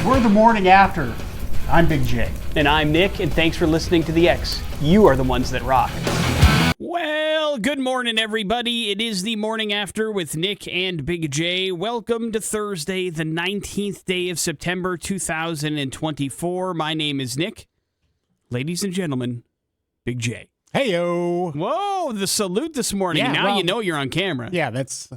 We're the morning after. I'm Big J. And I'm Nick, and thanks for listening to The X. You are the ones that rock. Well, good morning, everybody. It is the morning after with Nick and Big J. Welcome to Thursday, the 19th day of September, 2024. My name is Nick. Ladies and gentlemen, Big J. Hey-o. Whoa, the salute this morning. Now you know you're on camera. Yeah, that's...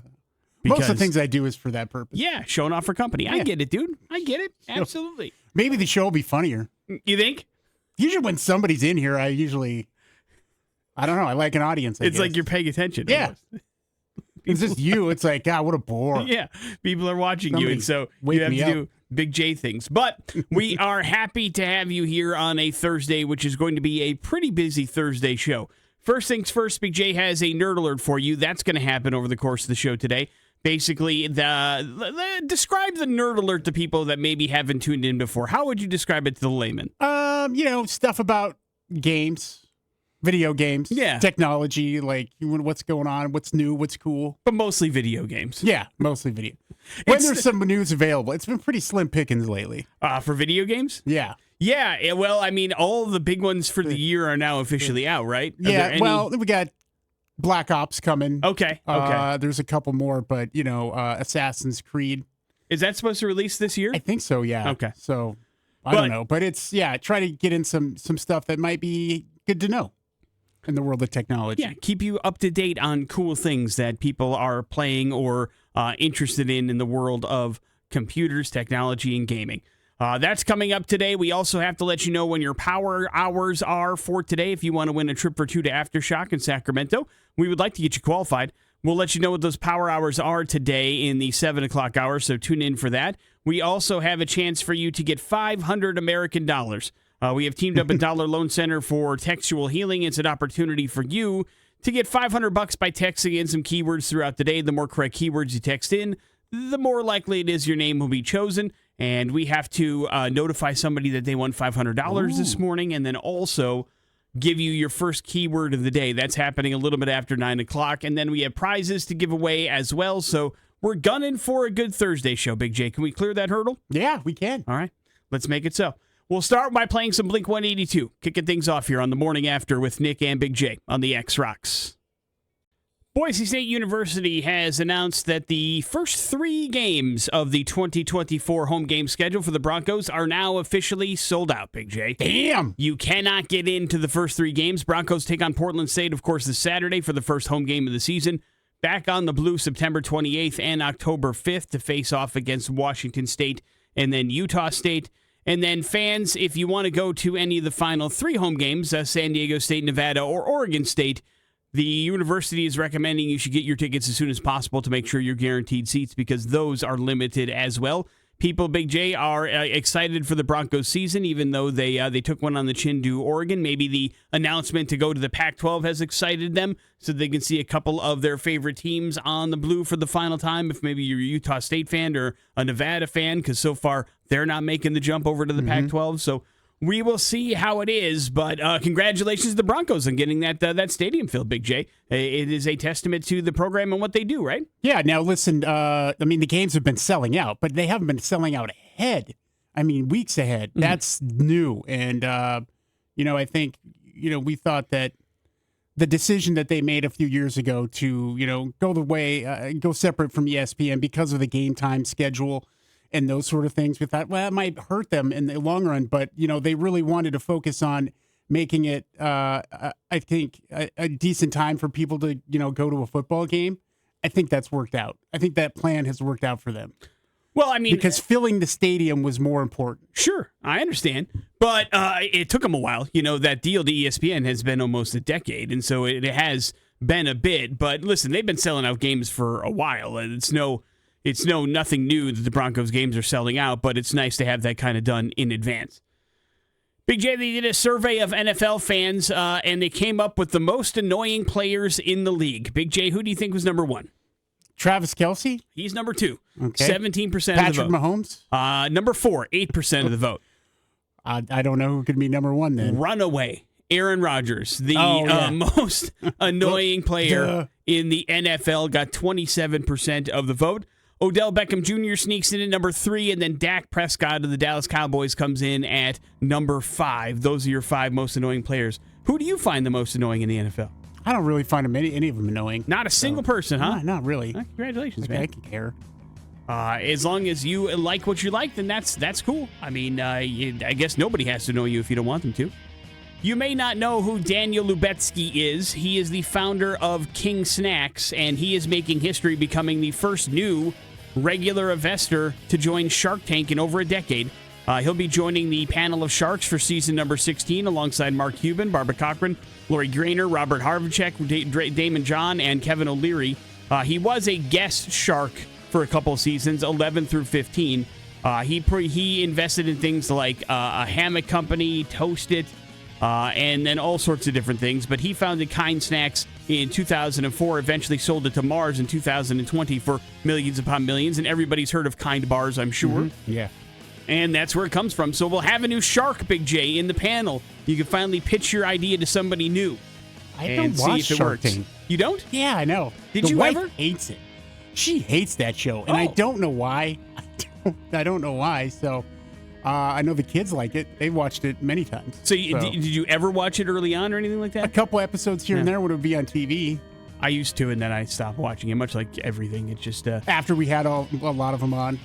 most of the things I do is for that purpose. Yeah, showing off for company. Yeah. I get it, dude. I get it. Absolutely. Maybe the show will be funnier. You think? Usually when somebody's in here, I don't know, I like an audience, I guess. Like you're paying attention. Yeah. It's just you. It's like, God, what a bore. Yeah. People are watching you, and so you have to do Big J things. But we are happy to have you here on a Thursday, which is going to be a pretty busy Thursday show. First things first, Big J has a nerd alert for you. That's going to happen over the course of the show today. Basically, describe the nerd alert to people that maybe haven't tuned in before. How would you describe it to the layman? Stuff about games, video games, technology, like what's going on, what's new, what's cool. But mostly video games. Yeah, mostly video. When there's some news available, it's been pretty slim pickings lately. For video games? Yeah. Yeah, well, I mean, all the big ones for the year are now officially out, right? Well, we got Black Ops coming. Okay. There's a couple more, but, Assassin's Creed. Is that supposed to release this year? I think so, yeah. Okay. So, I don't know. But it's, try to get in some stuff that might be good to know in the world of technology. Yeah, keep you up to date on cool things that people are playing or interested in the world of computers, technology, and gaming. That's coming up today. We also have to let you know when your power hours are for today. If you want to win a trip for two to Aftershock in Sacramento, we would like to get you qualified. We'll let you know what those power hours are today in the 7 o'clock hour, so tune in for that. We also have a chance for you to get $500 American dollars. We have teamed up with Dollar Loan Center for textual healing. It's an opportunity for you to get $500 by texting in some keywords throughout the day. The more correct keywords you text in, the more likely it is your name will be chosen. And we have to notify somebody that they won $500 this morning, and then also give you your first keyword of the day. That's happening a little bit after 9 o'clock. And then we have prizes to give away as well. So we're gunning for a good Thursday show, Big J. Can we clear that hurdle? Yeah, we can. All right, let's make it so. We'll start by playing some Blink-182, kicking things off here on the morning after with Nick and Big J on the X Rocks. Boise State University has announced that the first 3 games of the 2024 home game schedule for the Broncos are now officially sold out, Big J. Damn! You cannot get into the first 3 games. Broncos take on Portland State, of course, this Saturday for the first home game of the season. Back on the Blue September 28th and October 5th to face off against Washington State and then Utah State. And then fans, if you want to go to any of the final 3 home games, San Diego State, Nevada, or Oregon State, the university is recommending you should get your tickets as soon as possible to make sure you're guaranteed seats because those are limited as well. People, Big J, are excited for the Broncos season, even though they took one on the chin to Oregon. Maybe the announcement to go to the Pac-12 has excited them so they can see a couple of their favorite teams on the blue for the final time, if maybe you're a Utah State fan or a Nevada fan, because so far they're not making the jump over to the Pac-12. So we will see how it is, but congratulations to the Broncos on getting that stadium filled, Big J. It is a testament to the program and what they do, right? Yeah, now listen, the games have been selling out, but they haven't been selling out ahead. Weeks ahead. That's new. And, I think, we thought that the decision that they made a few years ago to, go separate from ESPN because of the game time schedule and those sort of things, we thought, well, it might hurt them in the long run. But, they really wanted to focus on making it, I think, a decent time for people to, go to a football game. I think that's worked out. I think that plan has worked out for them. Well, because filling the stadium was more important. Sure, I understand. But it took them a while. That deal to ESPN has been almost a decade. And so it has been a bit. But listen, they've been selling out games for a while. And it's nothing new that the Broncos games are selling out, but it's nice to have that kind of done in advance. Big J, they did a survey of NFL fans, and they came up with the most annoying players in the league. Big J, who do you think was number 1? Travis Kelce? He's number 2. Okay. 17% of the vote. Patrick Mahomes? Number 4, 8% of the vote. I don't know who could be number 1 then. Runaway. Aaron Rodgers, the most annoying player in the NFL, got 27% of the vote. Odell Beckham Jr. sneaks in at number 3, and then Dak Prescott of the Dallas Cowboys comes in at number 5. Those are your 5 most annoying players. Who do you find the most annoying in the NFL? I don't really find any of them annoying. Not a single person, huh? Not really. Congratulations, man. man. I can care. As long as you like what you like, then that's cool. I mean, I guess nobody has to know you if you don't want them to. You may not know who Daniel Lubetsky is. He is the founder of King Snacks, and he is making history becoming the first new regular investor to join Shark Tank in over a decade. He'll be joining the panel of sharks for season number 16 alongside Mark Cuban, Barbara Cochran, Lori Grainer, Robert Harvachek, Damon John, and Kevin O'Leary. He was a guest shark for a couple seasons, 11 through 15. He invested in things like a hammock company, Toast It, and then all sorts of different things. But he founded Kind Snacks in 2004, eventually sold it to Mars in 2020 for millions upon millions. And everybody's heard of Kind Bars, I'm sure. Mm-hmm. Yeah. And that's where it comes from. So we'll have a new shark, Big J, in the panel. You can finally pitch your idea to somebody new. I don't watch Shark Tank. You don't? Yeah, I know. Did you wife ever? Hates it. She hates that show, and I don't know why. I don't know why. So I know the kids like it. They watched it many times. So did you ever watch it early on or anything like that? A couple episodes here and there when it would be on TV. I used to, and then I stopped watching it, much like everything. It just... After we had a lot of them on.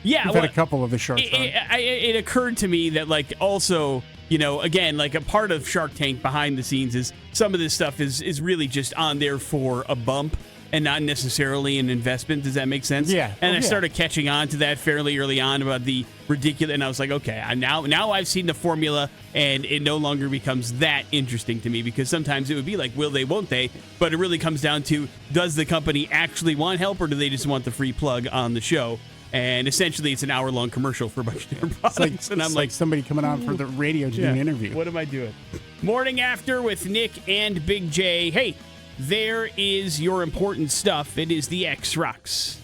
Yeah. We've had a couple of the sharks on. It occurred to me that, like, also... again, like a part of Shark Tank behind the scenes is some of this stuff is really just on there for a bump and not necessarily an investment. Does that make sense? Yeah. And I started catching on to that fairly early on about the ridiculous, and I was like, okay, now I've seen the formula, and it no longer becomes that interesting to me, because sometimes it would be like, will they, won't they? But it really comes down to, does the company actually want help, or do they just want the free plug on the show? And essentially, it's an hour-long commercial for a bunch of different products. And I'm like somebody coming on for the radio to do an interview. What am I doing? Morning After with Nick and Big J. Hey, there is your important stuff. It is the X-Rocks.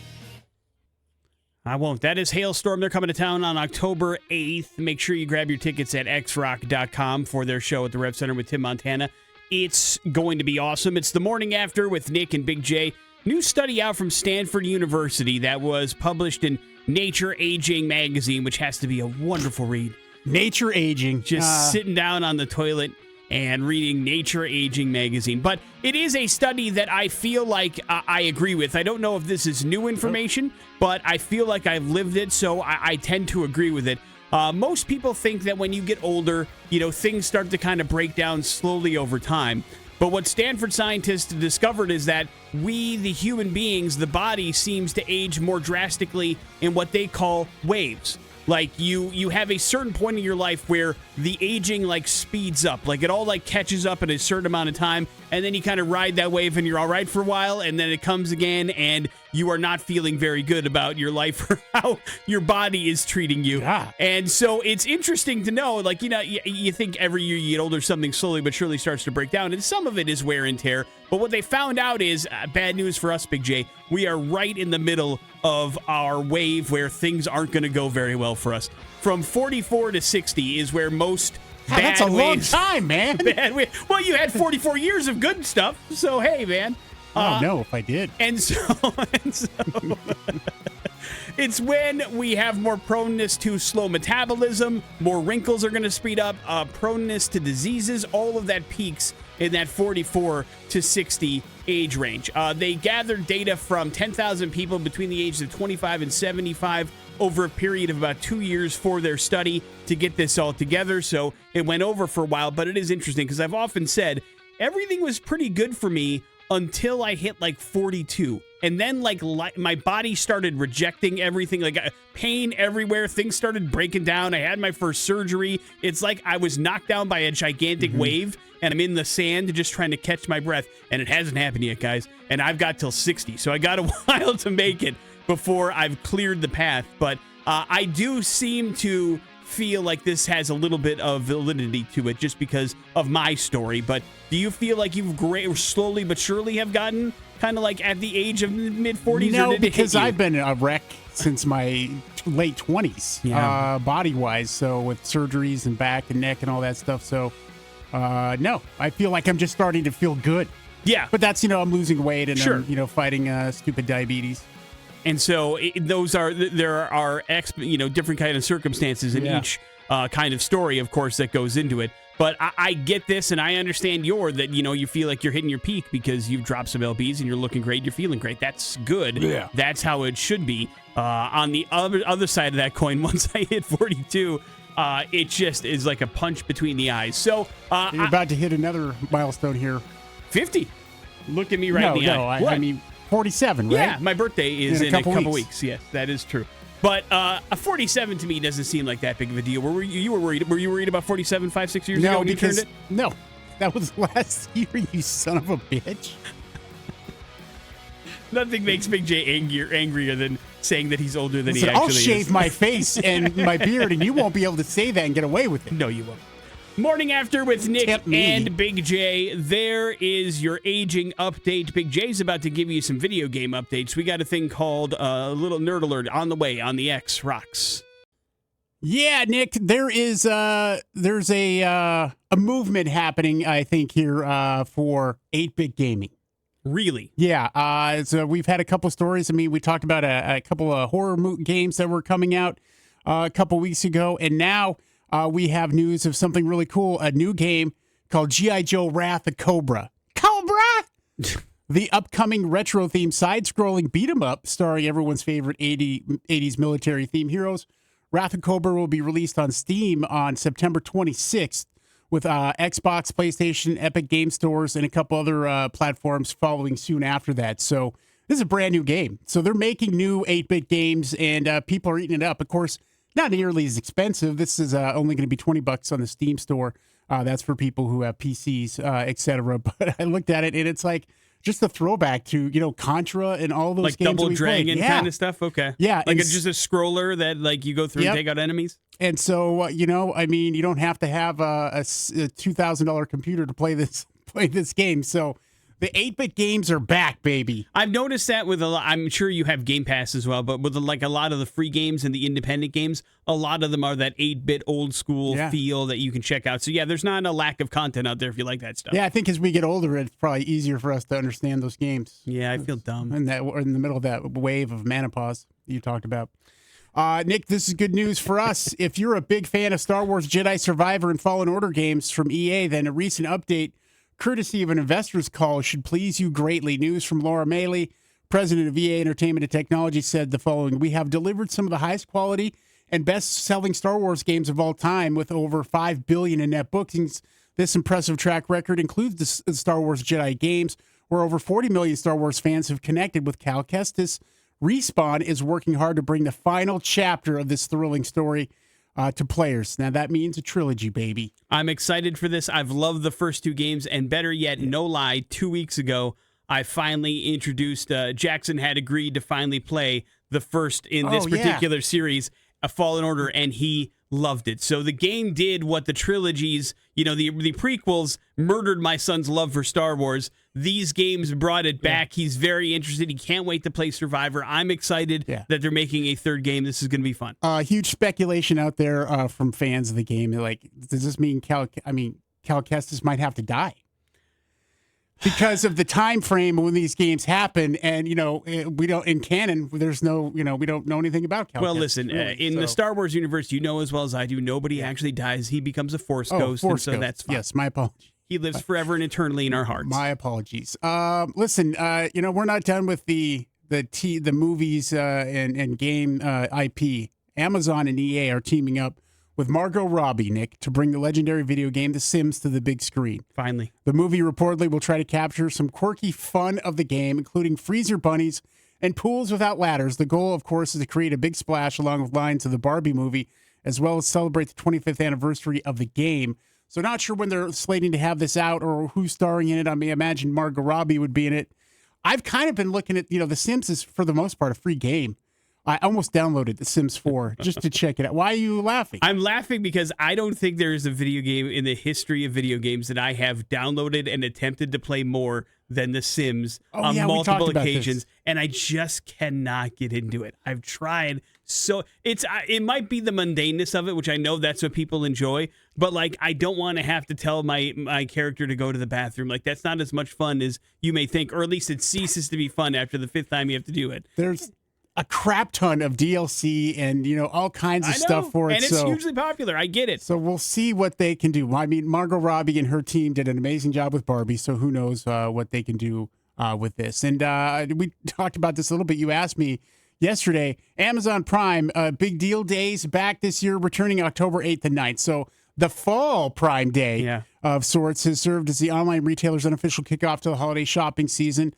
I won't. That is Hailstorm. They're coming to town on October 8th. Make sure you grab your tickets at xrock.com for their show at the Rev Center with Tim Montana. It's going to be awesome. It's the Morning After with Nick and Big J. New study out from Stanford University that was published in Nature Aging magazine, which has to be a wonderful read. Nature Aging. Just sitting down on the toilet and reading Nature Aging magazine. But it is a study that I feel like I agree with. I don't know if this is new information, but I feel like I've lived it, so I tend to agree with it. Most people think that when you get older, things start to kind of break down slowly over time. But what Stanford scientists discovered is that we, the human beings, the body seems to age more drastically in what they call waves. Like you have a certain point in your life where the aging speeds up, like it all catches up in a certain amount of time, and then you kind of ride that wave and you're all right for a while, and then it comes again and you are not feeling very good about your life or how your body is treating you. Yeah. And so it's interesting to know, you think every year you get older, something slowly but surely starts to break down, and some of it is wear and tear. But what they found out is, bad news for us, Big J, we are right in the middle of our wave where things aren't going to go very well for us. From 44 to 60 is where most bad that's a waves, long time, man. Well, you had 44 years of good stuff, so hey, man. I don't know if I did. And so it's when we have more proneness to slow metabolism, more wrinkles are going to speed up, proneness to diseases, all of that peaks in that 44 to 60 age range. They gathered data from 10,000 people between the ages of 25 and 75 over a period of about 2 years for their study to get this all together. So it went over for a while, but it is interesting because I've often said everything was pretty good for me until I hit 42. And then my body started rejecting everything, pain everywhere. Things started breaking down. I had my first surgery. It's like I was knocked down by a gigantic wave, and I'm in the sand just trying to catch my breath. And it hasn't happened yet, guys. And I've got till 60. So I got a while to make it before I've cleared the path. But I do seem to feel like this has a little bit of validity to it just because of my story. But do you feel like you've slowly but surely have gotten kind of at the age of mid-40s? No, because I've been a wreck since my late 20s, body-wise. So with surgeries and back and neck and all that stuff. So no, I feel like I'm just starting to feel good. Yeah. But that's, I'm losing weight and Sure. I'm, fighting stupid diabetes. And so there are different kind of circumstances in each kind of story, of course, that goes into it. But I get this, and I understand you feel like you're hitting your peak because you've dropped some LBs and you're looking great, you're feeling great. That's good. Yeah. That's how it should be. On the other side of that coin, once I hit 42, it just is like a punch between the eyes. So you're about to hit another milestone here. 50. Look at me right in the eye. I mean 47, right? Yeah, my birthday is in a couple weeks. Yes, that is true. But a 47 to me doesn't seem like that big of a deal. Were you worried? Were you worried about 47 5-6 years ago when you turned it? No, that was last year. You son of a bitch. Nothing makes Big J angrier than saying that he's older than he actually is. I'll shave my face and my beard, and you won't be able to say that and get away with it. No, you won't. Morning After with Nick and Big J. There is your aging update. Big J's about to give you some video game updates. We got a thing called Little Nerd Alert on the way on the X Rocks. Yeah, Nick, there's a movement happening, I think, here for 8-bit gaming. Really? Yeah. So we've had a couple of stories. I mean, we talked about a couple of horror games that were coming out a couple weeks ago, and now we have news of something really cool, a new game called G.I. Joe Wrath of Cobra. Cobra! The upcoming retro-themed side-scrolling beat-em-up starring everyone's favorite 80s military-themed heroes. Wrath of Cobra will be released on Steam on September 26th with Xbox, PlayStation, Epic Game Stores, and a couple other platforms following soon after that. So this is a brand new game. So they're making new 8-bit games, and people are eating it up. Of course, not nearly as expensive. This is only going to be $20 on the Steam store. That's for people who have PCs, etc. But I looked at it, and it's like just a throwback to Contra and all those like games. Like Double Dragon kind of stuff? Okay. Yeah. Like just a scroller that like you go through and take out enemies? And so, I mean, you don't have to have a $2,000 computer to play this game. So the 8-bit games are back, baby. I've noticed that with I'm sure you have Game Pass as well, but with like a lot of the free games and the independent games, a lot of them are that 8-bit old school feel that you can check out. So yeah, there's not a lack of content out there if you like that stuff. Yeah, I think as we get older, it's probably easier for us to understand those games. Yeah, I feel dumb. And that we're in the middle of that wave of menopause you talked about. Nick, this is good news for us. If you're a big fan of Star Wars Jedi Survivor and Fallen Order games from EA, then a recent update courtesy of an investor's call should please you greatly. News from Laura Maley, president of EA Entertainment and Technology, said the following: "We have delivered some of the highest quality and best-selling Star Wars games of all time with over $5 billion in net bookings. This impressive track record includes the Star Wars Jedi games, where over 40 million Star Wars fans have connected with Cal Kestis. Respawn is working hard to bring the final chapter of this thrilling story to players." Now, that means a trilogy, baby. I'm excited for this. I've loved the first two games, and better yet, no lie, 2 weeks ago, I finally introduced, Jackson had agreed to finally play the first in this particular series, A Fallen Order, and he loved it. So the game did what the trilogies, the prequels murdered my son's love for Star Wars. These games brought it back. He's very interested. He can't wait to play Survivor. I'm excited that they're making a third game. This is going to be fun. Huge speculation out there from fans of the game. They're like, does this mean Cal Kestis might have to die? Because of the time frame when these games happen, and we don't in canon. There's no, we don't know anything about Cal. Well, listen, really, the Star Wars universe, as well as I do, nobody actually dies. He becomes a Force ghost, and so that's fine. Yes, my apologies. He lives forever and eternally in our hearts. My apologies. Listen, we're not done with the movies and game IP. Amazon and EA are teaming up with Margot Robbie, Nick, to bring the legendary video game The Sims to the big screen. Finally. The movie reportedly will try to capture some quirky fun of the game, including freezer bunnies and pools without ladders. The goal, of course, is to create a big splash along with lines of the Barbie movie, as well as celebrate the 25th anniversary of the game. So not sure when they're slating to have this out or who's starring in it. I mean, imagine Margot Robbie would be in it. I've kind of been looking at, The Sims is, for the most part, a free game. I almost downloaded The Sims 4 just to check it out. Why are you laughing? I'm laughing because I don't think there is a video game in the history of video games that I have downloaded and attempted to play more than The Sims on multiple occasions, and I just cannot get into it. I've tried so it might be the mundaneness of it, which I know that's what people enjoy, but like I don't want to have to tell my character to go to the bathroom. Like that's not as much fun as you may think, or at least it ceases to be fun after the 5th time you have to do it. a crap ton of DLC and, all kinds of stuff for it. And it's hugely popular. I get it. So we'll see what they can do. I mean, Margot Robbie and her team did an amazing job with Barbie, so who knows what they can do with this. And we talked about this a little bit. You asked me yesterday, Amazon Prime, big deal days back this year, returning October 8th and 9th. So the fall Prime Day of sorts has served as the online retailer's unofficial kickoff to the holiday shopping season.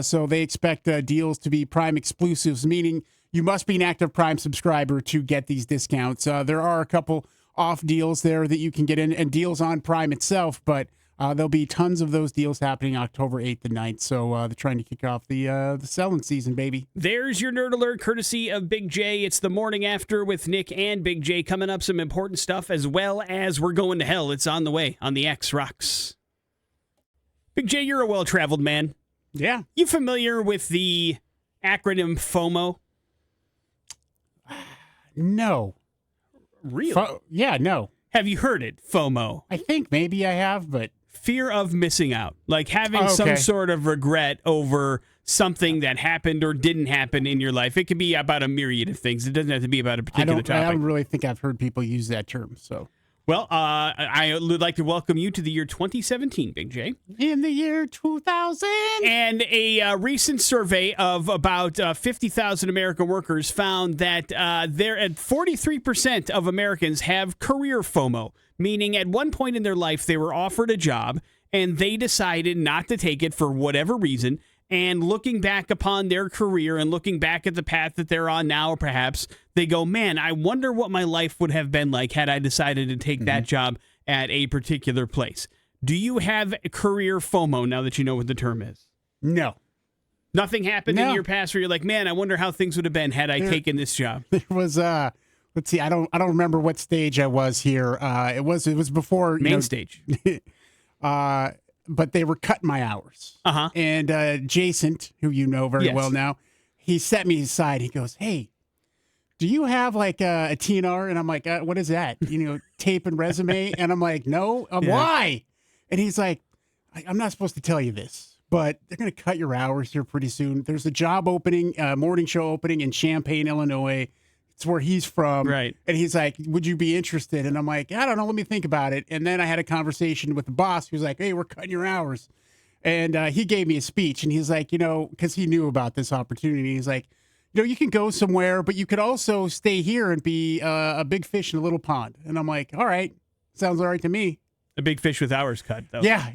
So they expect deals to be Prime exclusives, meaning you must be an active Prime subscriber to get these discounts. There are a couple off deals there that you can get in and deals on Prime itself, but there'll be tons of those deals happening October 8th and 9th. So they're trying to kick off the selling season, baby. There's your Nerd Alert, courtesy of Big J. It's the morning after with Nick and Big J. Coming up, some important stuff, as well as We're Going to Hell. It's on the way on the X Rocks. Big J, you're a well-traveled man. Yeah. You familiar with the acronym FOMO? No. Really? Yeah, no. Have you heard it, FOMO? I think maybe I have, but... Fear of missing out. Like having some sort of regret over something that happened or didn't happen in your life. It could be about a myriad of things. It doesn't have to be about a particular topic. I don't really think I've heard people use that term, so... Well, I would like to welcome you to the year 2017, Big J. In the year 2000. And a recent survey of about 50,000 American workers found that there at 43% of Americans have career FOMO, meaning at one point in their life they were offered a job and they decided not to take it for whatever reason. And looking back upon their career and looking back at the path that they're on now, perhaps, they go, man, I wonder what my life would have been like had I decided to take that job at a particular place. Do you have career FOMO now that you know what the term is? No. Nothing happened in your past where you're like, man, I wonder how things would have been had I taken this job. There was, let's see, I don't remember what stage I was here. It was before main stage. But they were cutting my hours. Uh-huh. And Jason, who you know very well now, he set me aside. He goes, hey, do you have like a TNR? And I'm like, what is that? Tape and resume? And I'm like, no. Why? And he's like, I'm not supposed to tell you this, but they're going to cut your hours here pretty soon. There's a job opening, morning show opening in Champaign, Illinois. It's where he's from. Right. And he's like, would you be interested? And I'm like, I don't know. Let me think about it. And then I had a conversation with the boss who's like, hey, we're cutting your hours. And he gave me a speech. And he's like, because he knew about this opportunity. He's like, you can go somewhere, but you could also stay here and be a big fish in a little pond. And I'm like, all right. Sounds all right to me. A big fish with hours cut, though. Yeah,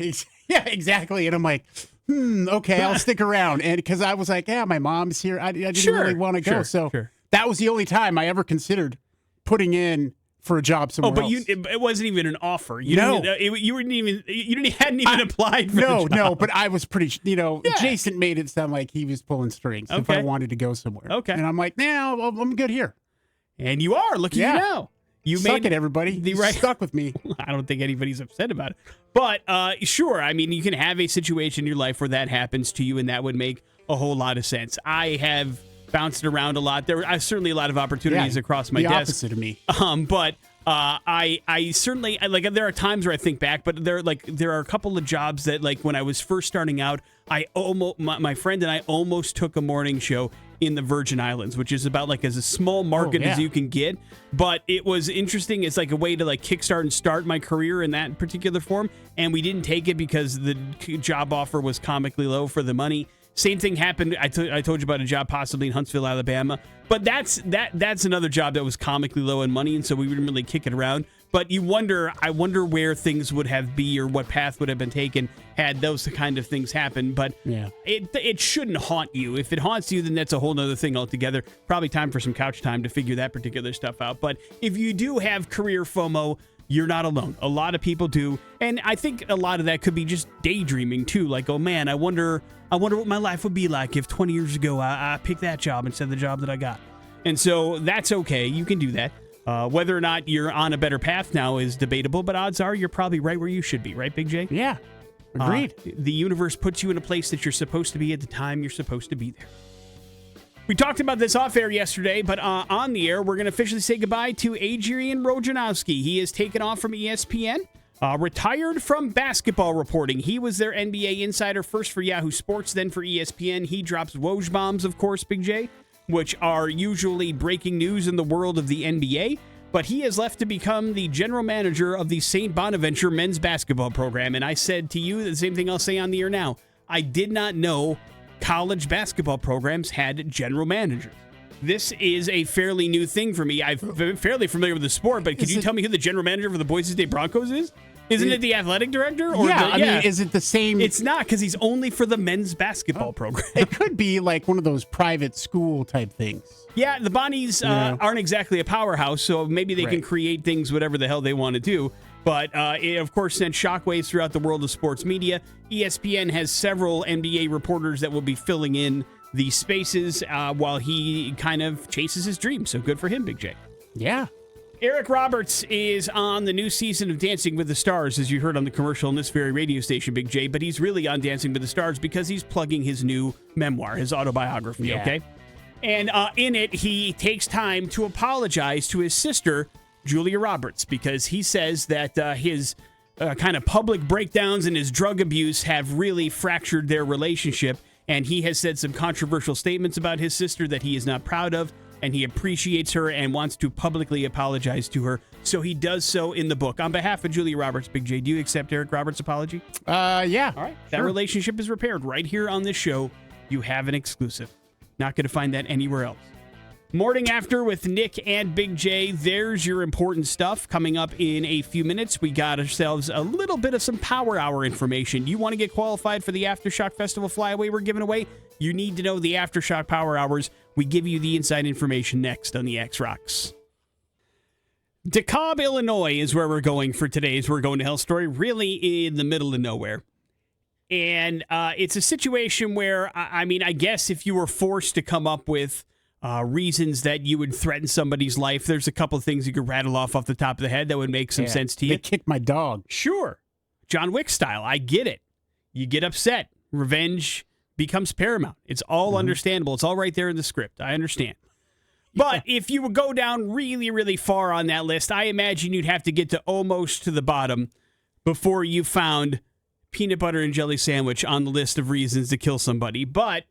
exactly. And I'm like, okay, I'll stick around. And because I was like, my mom's here. I didn't really want to go. So that was the only time I ever considered putting in for a job somewhere else. It wasn't even an offer. You hadn't even applied for the job. No, but I was pretty, Jason made it sound like he was pulling strings if I wanted to go somewhere. Okay. And I'm like, I'm good here. And you are. Look at you now. You Suck it, everybody. You stuck with me. I don't think anybody's upset about it. But sure, I mean, you can have a situation in your life where that happens to you, and that would make a whole lot of sense. I have bounced around a lot. There are certainly a lot of opportunities across my desk. The opposite of me. But I certainly like. There are times where I think back, but there are a couple of jobs that, like, when I was first starting out, my friend and I almost took a morning show in the Virgin Islands, which is about like as a small market as you can get. But it was interesting. It's like a way to like kickstart and start my career in that particular form. And we didn't take it because the job offer was comically low for the money. Same thing happened. I told you about a job possibly in Huntsville, Alabama. But that's another job that was comically low in money, and so we didn't really kick it around. But I wonder where things would have been or what path would have been taken had those kind of things happen. But it shouldn't haunt you. If it haunts you, then that's a whole other thing altogether. Probably time for some couch time to figure that particular stuff out. But if you do have career FOMO, you're not alone. A lot of people do. And I think a lot of that could be just daydreaming too. Like, oh man, I wonder what my life would be like if 20 years ago I picked that job instead of the job that I got. And so that's okay. You can do that. Whether or not you're on a better path now is debatable, but odds are you're probably right where you should be, right, Big J? Yeah, agreed. The universe puts you in a place that you're supposed to be at the time you're supposed to be there. We talked about this off air yesterday, but on the air, we're going to officially say goodbye to Adrian Wojnarowski. He has taken off from ESPN, retired from basketball reporting. He was their NBA insider, first for Yahoo Sports, then for ESPN. He drops Woj bombs, of course, Big J. which are usually breaking news in the world of the NBA. But he has left to become the general manager of the St. Bonaventure men's basketball program. And I said to you the same thing I'll say on the air now. I did not know college basketball programs had general managers. This is a fairly new thing for me. I'm fairly familiar with the sport, but could you tell me who the general manager for the Boise State Broncos is? Isn't it the athletic director? Or I mean, is it the same? It's not, because he's only for the men's basketball program. It could be like one of those private school type things. Yeah, the Bonnies aren't exactly a powerhouse, so maybe they can create things whatever the hell they want to do. But it, of course, sent shockwaves throughout the world of sports media. ESPN has several NBA reporters that will be filling in the spaces while he kind of chases his dreams. So good for him, Big J. Yeah. Eric Roberts is on the new season of Dancing with the Stars, as you heard on the commercial on this very radio station, Big J. But he's really on Dancing with the Stars because he's plugging his new memoir, his autobiography, okay? And in it, he takes time to apologize to his sister, Julia Roberts, because he says that his kind of public breakdowns and his drug abuse have really fractured their relationship. And he has said some controversial statements about his sister that he is not proud of. And he appreciates her and wants to publicly apologize to her. So he does so in the book. On behalf of Julia Roberts, Big J, do you accept Eric Roberts' apology? Yeah. All right. That relationship is repaired right here on this show. You have an exclusive. Not going to find that anywhere else. Morning After with Nick and Big J. There's your important stuff. Coming up in a few minutes, we got ourselves a little bit of some Power Hour information. You want to get qualified for the Aftershock Festival flyaway we're giving away? You need to know the Aftershock Power Hours. We give you the inside information next on the X Rocks. DeKalb, Illinois is where we're going for today's We're Going to Hell story, really in the middle of nowhere. And it's a situation where, I mean, I guess if you were forced to come up with reasons that you would threaten somebody's life, there's a couple of things you could rattle off the top of the head that would make some sense to you. They kicked my dog. Sure. John Wick style. I get it. You get upset. Revenge becomes paramount. It's all understandable. It's all right there in the script. I understand. But if you would go down really, really far on that list, I imagine you'd have to get to almost to the bottom before you found peanut butter and jelly sandwich on the list of reasons to kill somebody. But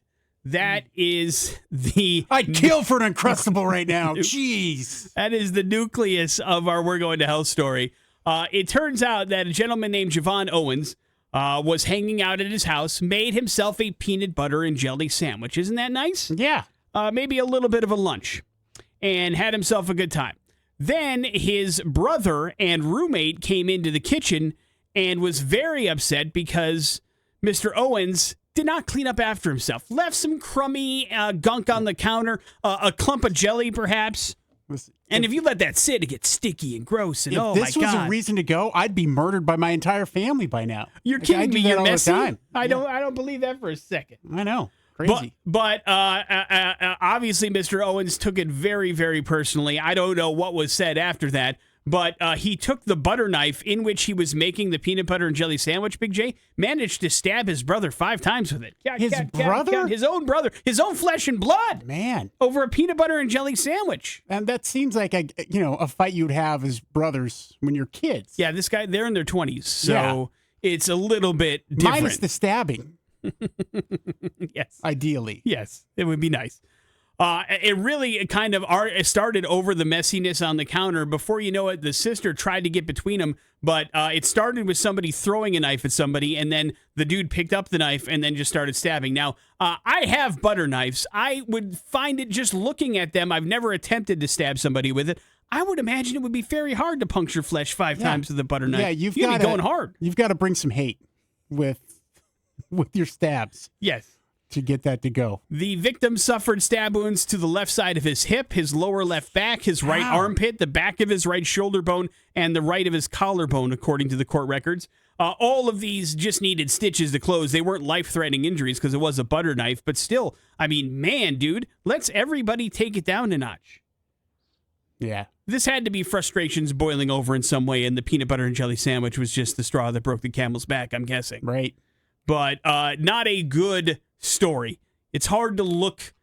that is the... I'd kill for an Uncrustable right now. Jeez. That is the nucleus of our We're Going to Hell story. It turns out that a gentleman named Javon Owens was hanging out at his house, made himself a peanut butter and jelly sandwich. Isn't that nice? Yeah. Maybe a little bit of a lunch, and had himself a good time. Then his brother and roommate came into the kitchen and was very upset because Mr. Owens did not clean up after himself. Left some crummy gunk on the counter, a clump of jelly perhaps. And if you let that sit, it gets sticky and gross. And if oh my God, this was a reason to go, I'd be murdered by my entire family by now. You're kidding me? You're messy. I Yeah. don't believe that for a second. I know. Crazy. But obviously, Mr. Owens took it very, very personally. I don't know what was said after that, but he took the butter knife in which he was making the peanut butter and jelly sandwich, Big J, managed to stab his brother 5 times with it. His brother? His own brother. His own flesh and blood. Man. Over a peanut butter and jelly sandwich. And that seems like a fight you'd have as brothers when you're kids. Yeah, this guy, they're in their 20s, so it's a little bit different. Minus the stabbing. Yes. Ideally. Yes, it would be nice. It really kind of started over the messiness on the counter. Before you know it, the sister tried to get between them, but it started with somebody throwing a knife at somebody, and then the dude picked up the knife and then just started stabbing. Now, I have butter knives. I would find it just looking at them. I've never attempted to stab somebody with it. I would imagine it would be very hard to puncture flesh 5 times with a butter knife. Yeah, you'd be going hard. You've got to bring some hate with your stabs. Yes. To get that to go. The victim suffered stab wounds to the left side of his hip, his lower left back, his right armpit, the back of his right shoulder bone, and the right of his collarbone, according to the court records. All of these just needed stitches to close. They weren't life-threatening injuries because it was a butter knife, but still, I mean, man, dude, let's everybody take it down a notch. Yeah. This had to be frustrations boiling over in some way, and the peanut butter and jelly sandwich was just the straw that broke the camel's back, I'm guessing. Right. But not a good story. It's hard to look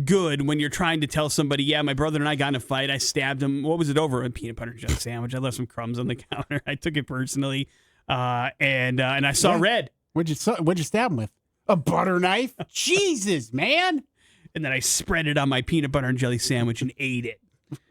good when you're trying to tell somebody, yeah, my brother and I got in a fight. I stabbed him. What was it over? A peanut butter and jelly sandwich. I left some crumbs on the counter. I took it personally, and I saw red. What'd you stab him with? A butter knife? Jesus, man. and then I spread it on my peanut butter and jelly sandwich and ate it.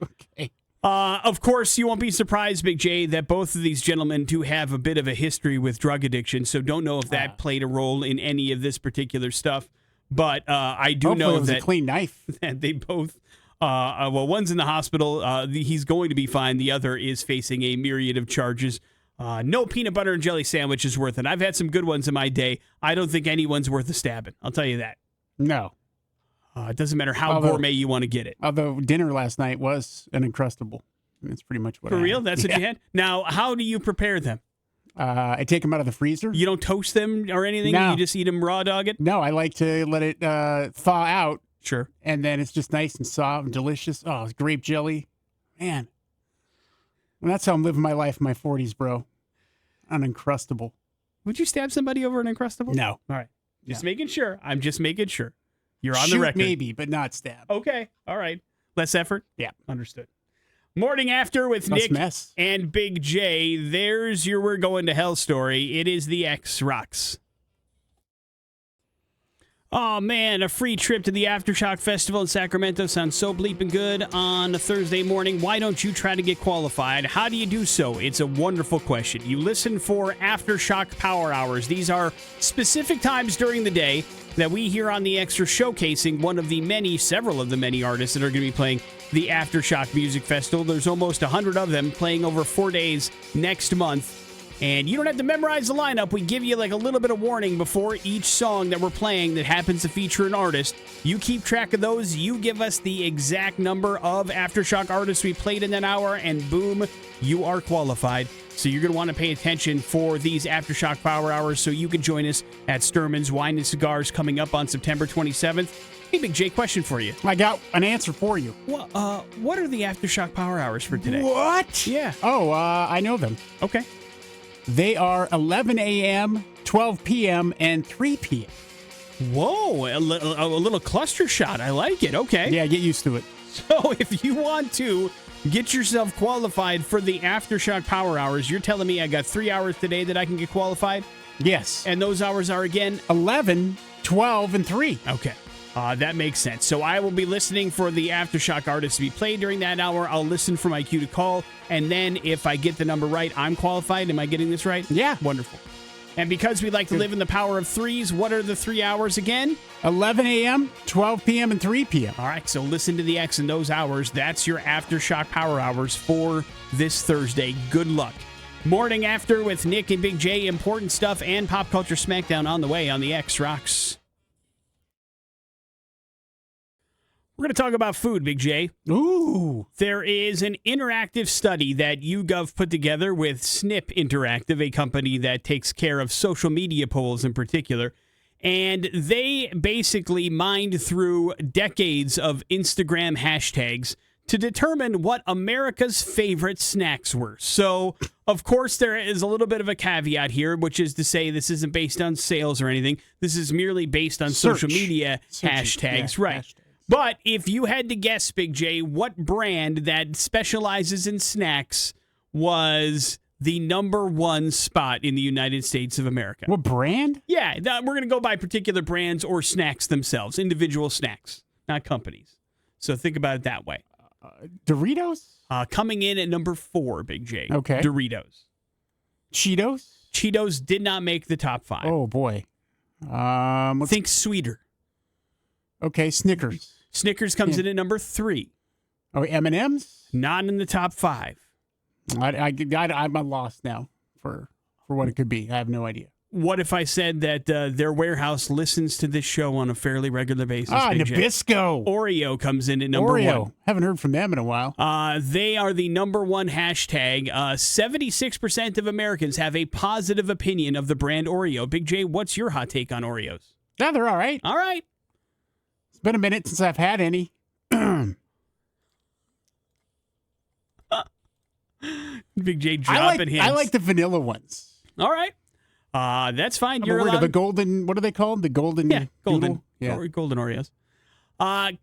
Okay. Of course, you won't be surprised, Big J, that both of these gentlemen do have a bit of a history with drug addiction, so don't know if that played a role in any of this particular stuff. But I do Hopefully know it was that a clean knife. that they both, well, one's in the hospital. He's going to be fine. The other is facing a myriad of charges. No peanut butter and jelly sandwich is worth it. I've had some good ones in my day. I don't think anyone's worth a stabbing. I'll tell you that. No. It doesn't matter how gourmet you want to get it. Although dinner last night was an Uncrustable. That's pretty much what For I real? had. That's what you had? Now, how do you prepare them? I take them out of the freezer. You don't toast them or anything? No. You just eat them raw dog it? No, I like to let it thaw out, Sure. and then it's just nice and soft and delicious. Oh, it's grape jelly. Man. And that's how I'm living my life in my 40s, bro. An Uncrustable. Would you stab somebody over an Uncrustable? No. All right. Just No. making sure. I'm just making sure. You're on Shoot the record. maybe, but not stab. Okay. All right. Less effort? Yeah. Understood. Morning After with Less Nick mess. and Big J. There's your We're Going to Hell story. It is the X Rocks. Oh, man, a free trip to the Aftershock Festival in Sacramento sounds so bleeping good on a Thursday morning. Why don't you try to get qualified? How do you do so? It's a wonderful question. You listen for Aftershock Power Hours. These are specific times during the day that we here on the X are showcasing several of the many artists that are going to be playing the Aftershock Music Festival. There's almost 100 of them playing over 4 days next month. And you don't have to memorize the lineup. We give you like a little bit of warning before each song that we're playing that happens to feature an artist. You keep track of those. You give us the exact number of Aftershock artists we played in that hour, and boom, you are qualified. So you're going to want to pay attention for these Aftershock Power Hours so you can join us at Sturman's Wine and Cigars coming up on September 27th. Hey, Big J, question for you. I got an answer for you. Well, what are the Aftershock Power Hours for today? What? Yeah. Oh, I know them. Okay. They are 11 a.m., 12 p.m., and 3 p.m. Whoa, a little cluster shot. I like it. Okay. Yeah, get used to it. So if you want to get yourself qualified for the Aftershock Power Hours, you're telling me I got 3 hours today that I can get qualified? Yes. And those hours are again? 11, 12, and 3. Okay. That makes sense. So I will be listening for the Aftershock artists to be played during that hour. I'll listen for my cue to call. And then if I get the number right, I'm qualified. Am I getting this right? Yeah. Wonderful. And because we like to live in the power of threes, what are the 3 hours again? 11 a.m., 12 p.m., and 3 p.m. All right, so listen to the X in those hours. That's your Aftershock Power Hours for this Thursday. Good luck. Morning After with Nick and Big J. Important stuff and Pop Culture Smackdown on the way on the X Rocks. We're going to talk about food, Big J. Ooh. There is an interactive study that YouGov put together with Snip Interactive, a company that takes care of social media polls in particular. And they basically mined through decades of Instagram hashtags to determine what America's favorite snacks were. So, of course, there is a little bit of a caveat here, which is to say this isn't based on sales or anything. This is merely based on social media hashtags. Yeah, right. hashtags. But if you had to guess, Big J, what brand that specializes in snacks was the number one spot in the United States of America? What brand? Yeah, we're going to go by particular brands or snacks themselves, individual snacks, not companies. So think about it that way. Doritos? Coming in at number 4, Big J. Okay. Doritos. Cheetos? Cheetos did not make the top 5. Oh, boy. Think sweeter. Okay, Snickers. Snickers comes in at number 3. Oh, M&M's? Not in the top 5. I'm lost now for what it could be. I have no idea. What if I said that their warehouse listens to this show on a fairly regular basis? Big J? Nabisco. Oreo comes in at number Oreo. 1. Haven't heard from them in a while. They are the number 1 hashtag. 76% of Americans have a positive opinion of the brand Oreo. Big J, what's your hot take on Oreos? Yeah, they're all right. All right. It's been a minute since I've had any. Big J dropping hints. I like the vanilla ones. All right. That's fine. I'm You're worried allowed. of a golden, what are they called? The golden golden. doodle? Yeah. Golden Oreos.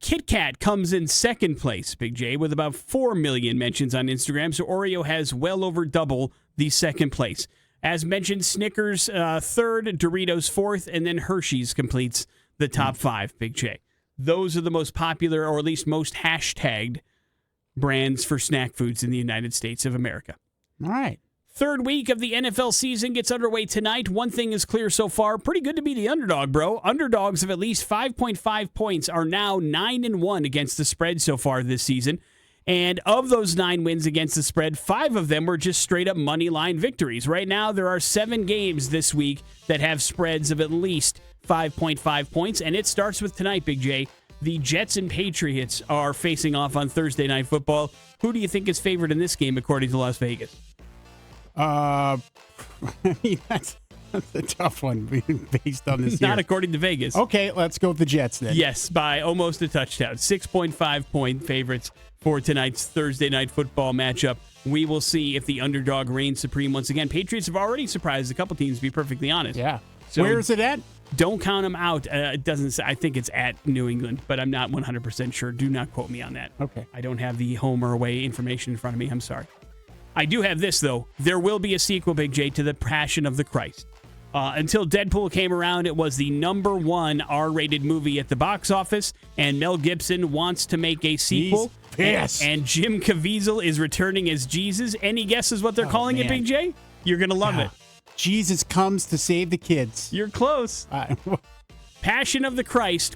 Kit Kat comes in second place, Big J, with about 4 million mentions on Instagram. So Oreo has well over double the second place. As mentioned, Snickers third, Doritos fourth, and then Hershey's completes the top 5, Big J. those are the most popular, or at least most hashtagged, brands for snack foods in the United States of America. All right. Third week of the NFL season gets underway tonight. One thing is clear so far. Pretty good to be the underdog, bro. Underdogs of at least 5.5 points are now 9-1 against the spread so far this season. And of those 9 wins against the spread, 5 of them were just straight up money line victories. Right now, there are 7 games this week that have spreads of at least 5.5 points. And it starts with tonight, Big J. The Jets and Patriots are facing off on Thursday Night Football. Who do you think is favored in this game according to Las Vegas? I mean, that's a tough one based on this. Not according to Vegas. Okay, let's go with the Jets then. Yes, by almost a touchdown. 6.5 point favorites for tonight's Thursday Night Football matchup. We will see if the underdog reigns supreme once again. Patriots have already surprised a couple teams, to be perfectly honest. Yeah. So where is it at? Don't count them out. It doesn't say. I think it's at New England, but I'm not 100% sure. Do not quote me on that. Okay. I don't have the home or away information in front of me. I'm sorry. I do have this, though. There will be a sequel, Big J, to The Passion of the Christ. Until Deadpool came around, it was the number 1 R-rated movie at the box office, and Mel Gibson wants to make a sequel. Yes. And Jim Caviezel is returning as Jesus. Any guesses what they're calling it, Big J? You're going to love it. Jesus comes to save the kids. You're close. Passion of the Christ,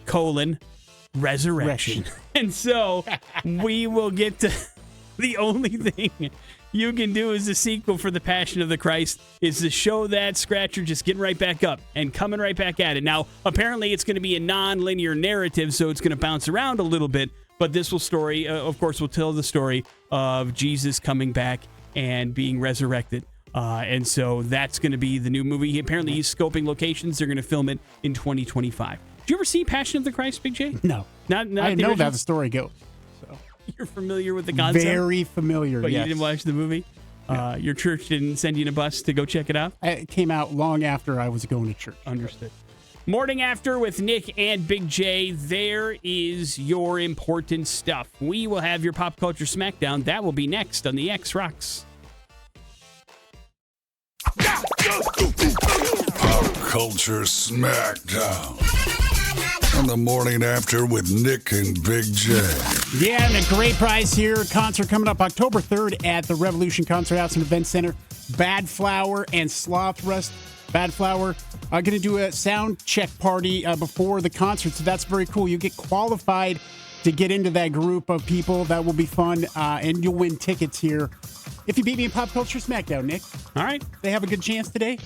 resurrection. And so we will get to the only thing you can do as a sequel for The Passion of the Christ is to show that Scratcher just getting right back up and coming right back at it. Now, apparently it's going to be a non-linear narrative, so it's going to bounce around a little bit, but this will tell the story of Jesus coming back and being resurrected. And so that's going to be the new movie. Apparently he's scoping locations. They're going to film it in 2025. Did you ever see Passion of the Christ, Big J? No. Not I know how the story goes. So. You're familiar with the concept? Very familiar, but yes. you didn't watch the movie? No. Your church didn't send you in a bus to go check it out? It came out long after I was going to church. Understood. Morning After with Nick and Big J. There is your important stuff. We will have your Pop Culture Smackdown. That will be next on the X Rocks. Pop Culture Smackdown on the Morning After with Nick and Big J. Yeah, and a great prize here. Concert coming up October 3rd at the Revolution Concert House and Event Center. Bad Flower and Sloth Rust. Bad Flower are going to do a sound check party before the concert, so that's very cool. You get qualified to get into that group of people. That will be fun, and you'll win tickets here if you beat me in Pop Culture Smackdown, Nick. All right. They have a good chance today?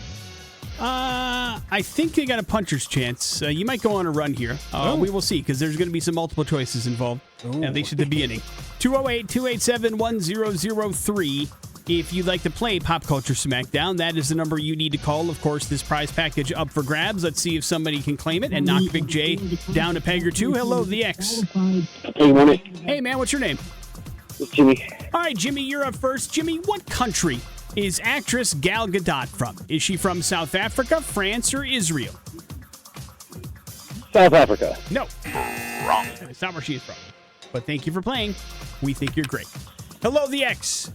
I think they got a puncher's chance. You might go on a run here. We will see, because there's going to be some multiple choices involved, at least at the beginning. 208-287-1003. If you'd like to play Pop Culture Smackdown, that is the number you need to call. Of course, this prize package up for grabs. Let's see if somebody can claim it and knock Big J down a peg or two. Hello, the X. Hey, morning. Hey, man, what's your name? It's Jimmy. All right, Jimmy, you're up first. Jimmy, what country is actress Gal Gadot from? Is she from South Africa, France, or Israel? South Africa. No. Wrong. It's not where she is from. But thank you for playing. We think you're great. Hello, the X.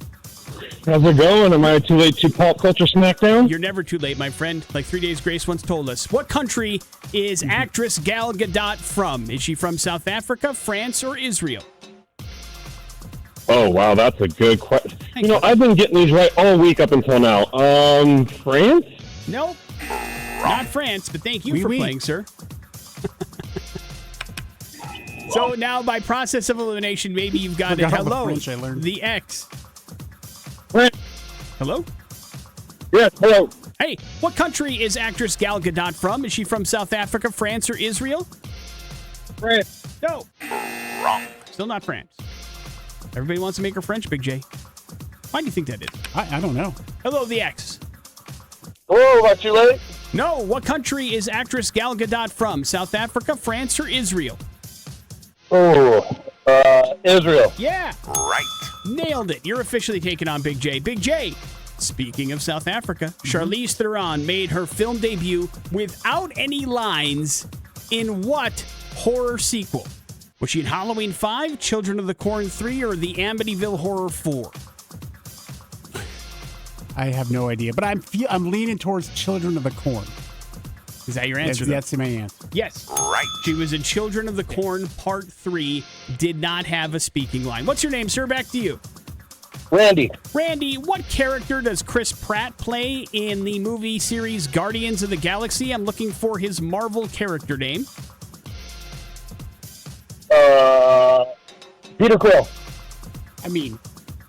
How's it going? Am I too late to Pop Culture Smackdown? You're never too late, my friend. Like 3 Days Grace once told us. What country is actress Gal Gadot from? Is she from South Africa, France, or Israel? Oh, wow, that's a good question. You know, I've been getting these right all week up until now. France? Nope. Not France, but thank you for playing, sir. So now, by process of elimination, maybe you've got it. Hello, French I learned. the X. France. Hello? Yes, hello. Hey, what country is actress Gal Gadot from? Is she from South Africa, France, or Israel? France. No. Wrong. Still not France. Everybody wants to make her French, Big J. Why do you think that is? I don't know. Hello, the X. Hello, am I too late? No. What country is actress Gal Gadot from? South Africa, France, or Israel? Oh, Israel. Yeah. Right. Nailed it. You're officially taking on Big J. Big J. Speaking of South Africa, Charlize Theron made her film debut without any lines in what horror sequel? Was she in Halloween 5, Children of the Corn 3, or the Amityville Horror 4? I have no idea, but I'm leaning towards Children of the Corn. Is that your answer? That's my answer. Yes. Right. She was in Children of the Corn Part 3, did not have a speaking line. What's your name, sir? Back to you. Randy. Randy, what character does Chris Pratt play in the movie series Guardians of the Galaxy? I'm looking for his Marvel character name. Peter Quill. I mean,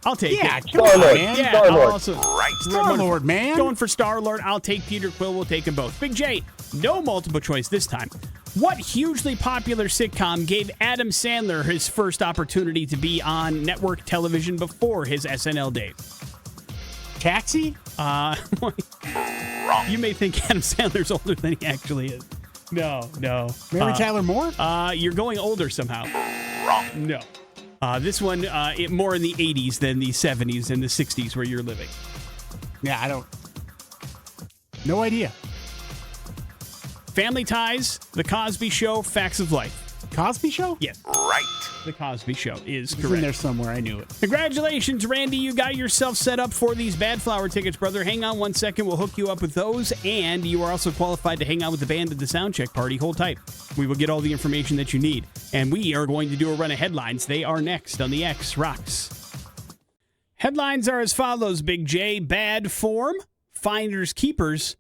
I'll take yeah, it. come on, Star-Lord. man. Yeah, Star-Lord. I'll also Star-Lord, man. Going for Star-Lord. I'll take Peter Quill. We'll take them both. Big J, no multiple choice this time. What hugely popular sitcom gave Adam Sandler his first opportunity to be on network television before his SNL days? Taxi? You may think Adam Sandler's older than he actually is. No. Mary Tyler Moore? You're going older somehow. No. This one, more in the 80s than the 70s and the 60s where you're living. Yeah, I don't. No idea. Family Ties, The Cosby Show, Facts of Life. Cosby Show? Yes. Right. The Cosby Show is It's in correct. there somewhere. I knew it. Congratulations, Randy. You got yourself set up for these Bad Flower tickets, brother. Hang on 1 second. We'll hook you up with those. And you are also qualified to hang out with the band at the Soundcheck party. Hold tight. We will get all the information that you need. And we are going to do a run of headlines. They are next on the X Rocks. Headlines are as follows, Big J. Bad form, finders keepers,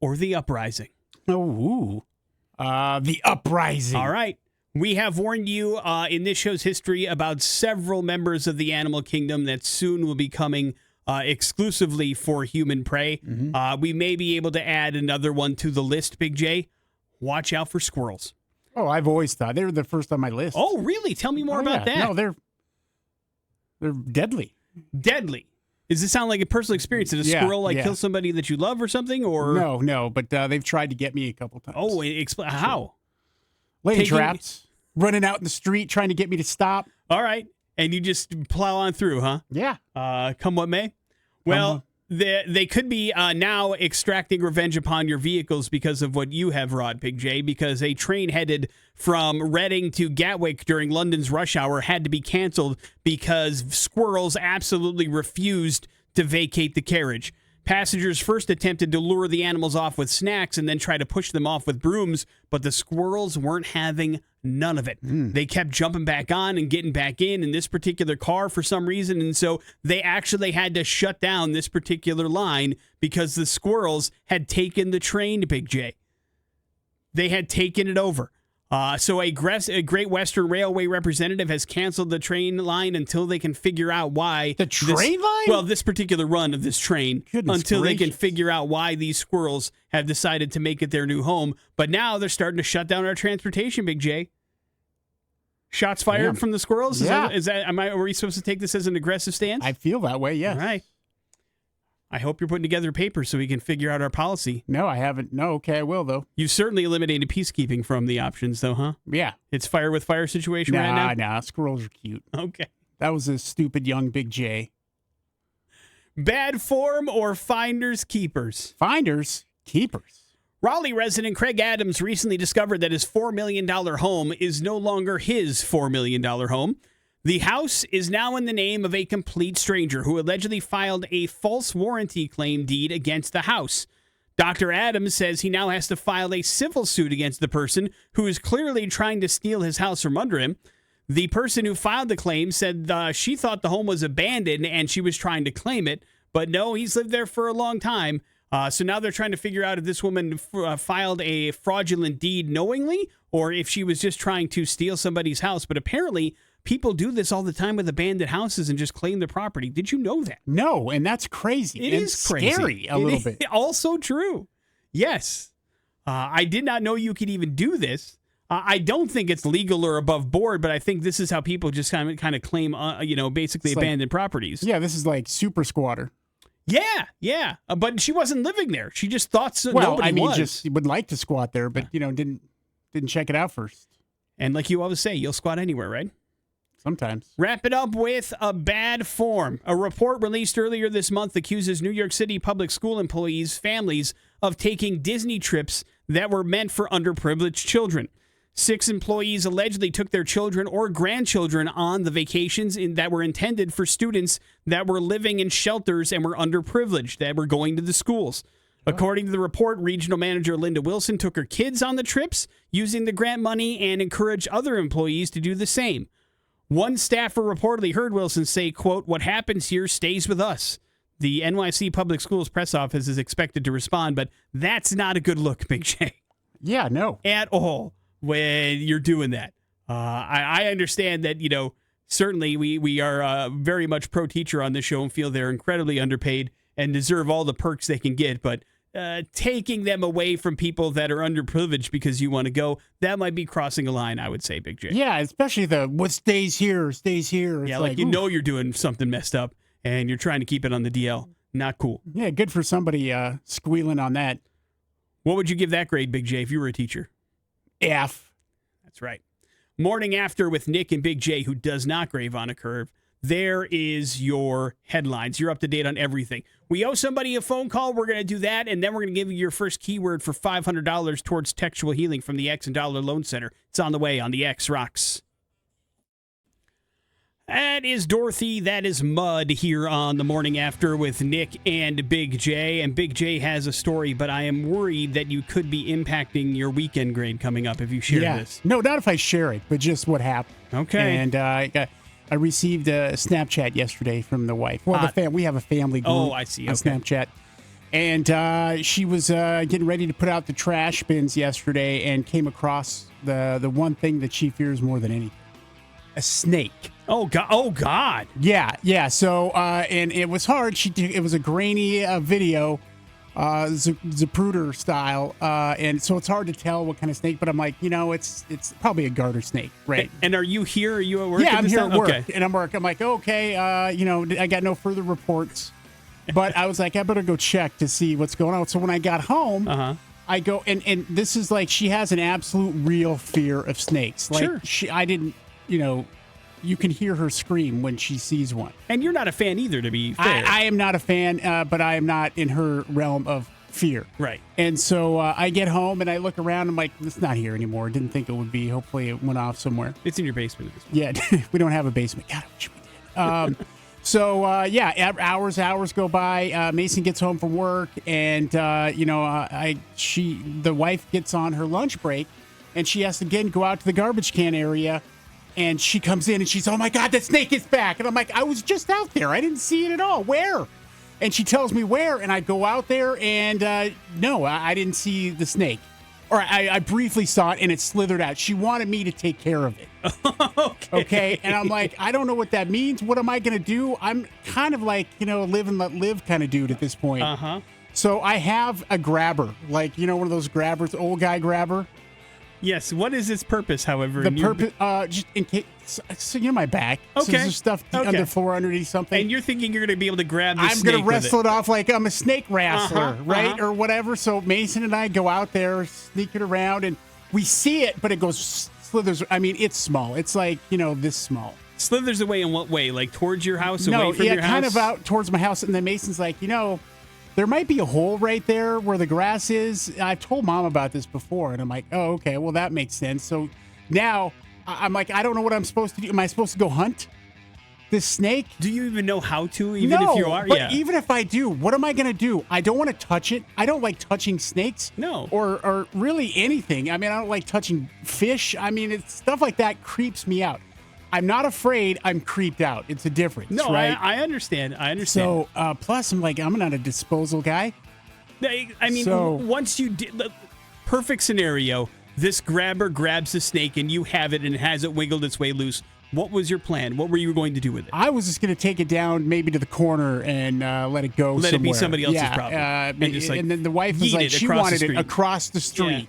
or the uprising. Oh, the uprising. All right. We have warned you in this show's history about several members of the animal kingdom that soon will be coming exclusively for human prey. We may be able to add another one to the list, Big J. Watch out for squirrels. Oh, I've always thought they were the first on my list. Oh, really? Tell me more about that. No, they're deadly. Deadly. Does this sound like a personal experience? Did a squirrel kill somebody that you love or something? Or No, but they've tried to get me a couple times. Oh, explain how? Laying taking- traps, running out in the street, trying to get me to stop. All right. And you just plow on through, huh? Yeah. Come what may. Well, they could be now extracting revenge upon your vehicles because of what you have wrought, Big J, because a train headed from Reading to Gatwick during London's rush hour had to be canceled because squirrels absolutely refused to vacate the carriage. Passengers first attempted to lure the animals off with snacks and then try to push them off with brooms, but the squirrels weren't having none of it. They kept jumping back on and getting back in this particular car for some reason, and so they actually had to shut down this particular line because the squirrels had taken the train, Big J. They had taken it over. So a Great Western Railway representative has canceled the train line until they can figure out why. The train line? Well, this particular run of this train Goodness until they can gracious. figure out why these squirrels have decided to make it their new home. But now they're starting to shut down our transportation, Big J. Shots fired Damn. from the squirrels? Yeah. Are we supposed to take this as an aggressive stance? I feel that way, yes. All right. I hope you're putting together papers so we can figure out our policy. No, I haven't. No, okay, I will, though. You certainly eliminated peacekeeping from the options, though, huh? Yeah. It's fire with fire situation right now? Nah, squirrels are cute. Okay. That was a stupid young Big J. Bad form or finders keepers? Finders, keepers. Raleigh resident Craig Adams recently discovered that his $4 million home is no longer his $4 million home. The house is now in the name of a complete stranger who allegedly filed a false warranty claim deed against the house. Dr. Adams says he now has to file a civil suit against the person who is clearly trying to steal his house from under him. The person who filed the claim said she thought the home was abandoned and she was trying to claim it, but no, he's lived there for a long time. So now they're trying to figure out if this woman filed a fraudulent deed knowingly or if she was just trying to steal somebody's house. But apparently, people do this all the time with abandoned houses and just claim the property. Did you know that? No, and that's crazy. It and is crazy. Scary a little bit. Also true. Yes. I did not know you could even do this. I don't think it's legal or above board, but I think this is how people just kind of claim, basically It's like- abandoned properties. Yeah, this is like super squatter. Yeah. But she wasn't living there. She just thought so. Well, Nobody I mean, was. just would like to squat there, but didn't check it out first. And like you always say, you'll squat anywhere, right? Sometimes. Wrap it up with a bad form. A report released earlier this month accuses New York City public school employees' families of taking Disney trips that were meant for underprivileged children. 6 employees allegedly took their children or grandchildren on the vacations that were intended for students that were living in shelters and were underprivileged, that were going to the schools. According to the report, regional manager Linda Wilson took her kids on the trips using the grant money and encouraged other employees to do the same. One staffer reportedly heard Wilson say, quote, "What happens here stays with us." The NYC Public Schools press office is expected to respond, but that's not a good look, Big J. Yeah, no. At all when you're doing that. I understand that, certainly we are very much pro-teacher on this show and feel they're incredibly underpaid and deserve all the perks they can get, but taking them away from people that are underprivileged because you want to go, that might be crossing a line, I would say, Big J. Yeah, especially what stays here stays here. It's yeah, like you're doing something messed up and you're trying to keep it on the DL. Not cool. Yeah, good for somebody squealing on that. What would you give that grade, Big J, if you were a teacher? F. That's right. Morning After with Nick and Big J, who does not grave on a curve. There is your headlines. You're up to date on everything. We owe somebody a phone call. We're going to do that, and then we're going to give you your first keyword for $500 towards textual healing from the X and Dollar Loan Center. It's on the way on the X Rocks. That is Dorothy. That is Mud here on the Morning After with Nick and Big J. And Big J has a story, but I am worried that you could be impacting your weekend grade coming up if you share this. No, not if I share it, but just what happened. Okay. And I received a Snapchat yesterday from the wife. Well, we have a family group Oh, I see. on Okay. Snapchat. And she was getting ready to put out the trash bins yesterday and came across the one thing that she fears more than anything. A snake. Oh, God. Oh, God. Yeah. So, and it was hard. It was a grainy video, Zapruder style. And so it's hard to tell what kind of snake, but I'm like, it's probably a garter snake, right? And are you here? Are you at work? Yeah, I'm here at work. Okay. And I'm like, okay, I got no further reports. But I was like, I better go check to see what's going on. So when I got home, I go, and this is like, she has an absolute real fear of snakes. Like, Sure. I didn't, you can hear her scream when she sees one. And you're not a fan either, to be fair. I am not a fan, but I am not in her realm of fear. Right. And so I get home and I look around. I'm like, it's not here anymore. Didn't think it would be. Hopefully it went off somewhere. It's in your basement at this point. Yeah, we don't have a basement. God, I wish we did. So, hours go by. Mason gets home from work, and the wife gets on her lunch break, and she has to again go out to the garbage can area, and she comes in and she's, "Oh my God, the snake is back!" And I'm like, "I was just out there. I didn't see it at all. Where?" And she tells me where, and I go out there, and no, I didn't see the snake. Or I briefly saw it, and it slithered out. She wanted me to take care of it. Okay. And I'm like, I don't know what that means. What am I going to do? I'm kind of like, live and let live kind of dude at this point. Uh-huh. So I have a grabber, like, one of those grabbers, old guy grabber. Yes. What is its purpose, however? The purpose, just in case, so my back. Okay. So there's stuff on the floor underneath something. And you're thinking you're going to be able to grab the I'm snake going to wrestle it off like I'm a snake wrestler, right? uh-huh. Or whatever. So Mason and I go out there, sneak it around, and we see it, but it goes slithers. I mean, it's small. It's like, this small. Slithers away in what way? Like towards your house, away from your house? Kind of out towards my house. And then Mason's like, there might be a hole right there where the grass is. I've told Mom about this before, and I'm like, oh, okay, well, that makes sense. So now I'm like, I don't know what I'm supposed to do. Am I supposed to go hunt this snake? Do you even know how to, even No, if you are? but Yeah. even if I do, what am I going to do? I don't want to touch it. I don't like touching snakes. No. Or really anything. I mean, I don't like touching fish. I mean, it's stuff like that creeps me out. I'm not afraid. I'm creeped out. It's a difference, No, right? I understand. So, plus, I'm like, I'm not a disposal guy. I mean, So- once you did, perfect scenario, this grabber grabs the snake and you have it and it hasn't wiggled its way loose. What was your plan? What were you going to do with it? I was just going to take it down maybe to the corner and let it go Let it be somewhere. somebody else's Yeah, problem. And just, like, and then the wife was yeet like, it she across the wanted it street. across the street.